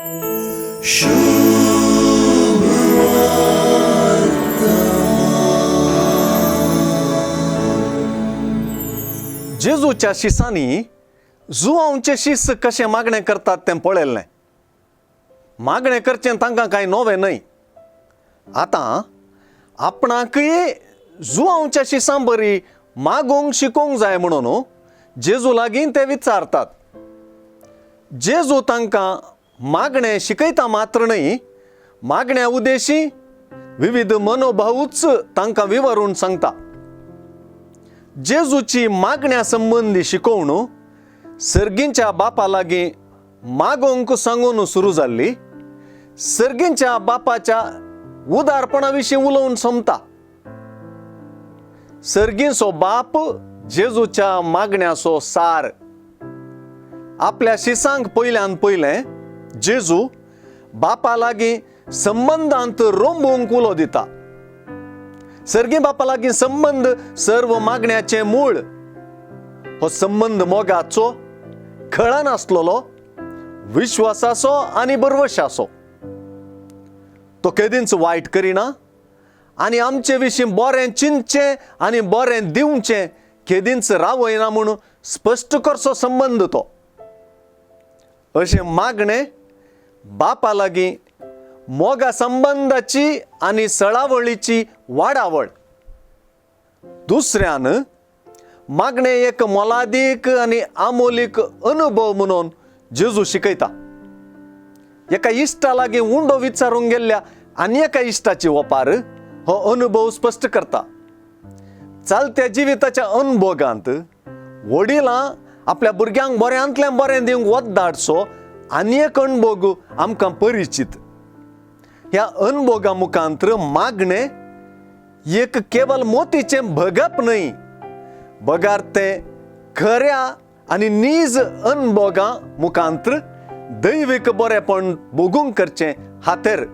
जेजूच्या शिसांनी जुआंचे शिस कशे मागणे करतात ते पळयल्लें. मागणे करचें तांकां कांय नवें न्हय. आतां आपणाकय जुआंच्या शिसां बरी मागोंक शिकोवंक जाय म्हणून जेजू लागीं ते विचारतात. जेजू तांकां मागणे शिकयता मात्र न्हय, मागण्या उद्देशी विविध मनोभावूच तांकां विवरून सांगता. जेजूची मागण्या संबंधी शिकवणूक सर्गींच्या बापा लागीं मागोंक सांगून सुरू जाल्ली. सर्गींच्या बापाच्या उदारपणा विशीं उलोवन सोंपता. सर्गींचो बाप जेजूच्या मागण्याचो सार. आपल्या शिसांक पयल्यान पयलें जेजू बापा लागीं संबंदांत रोंबूंक उलो दिता. सर्गी बापा लागीं संबंद सर्व मागण्याचें मूळ. हो संबंद मोगाचो, खळा नासलोलो, विश्वासाचो आनी बरवशाचो. तो केदींच वायट करिना आनी आमचे विशीं बरें चिंतचें आनी बरें दिवचें केदींच रावयना म्हूण स्पश्ट करचो संबंद तो. अशें मागणें बापा लागीं मोगा संबंदाची आनी सळावळीची वाडावळ. दुसऱ्यान मागणें एक मोलादीक आनी आमोलीक अनुभव म्हणून जेजू शिकयता. एका इश्टा लागीं उंडो विचारूंक गेल्ल्या आनी एका इश्टाची ओपार हो अनुभव स्पश्ट करता. चालत्या जिविताच्या अनुभोगांत वडिलां आपल्या भुरग्यांक बऱ्यांतल्यान बरें दिवंक वत धाडचो आनी एक अणभव आमकां परिचीत. ह्या अणभोगा मुखांतर मागणें एक केवल मोतीचें भगप न्हय, बगार तें खऱ्या आनी नीज अणभोगा मुखांतर दैवीक बरेपण भोगूंक करचें हातेर.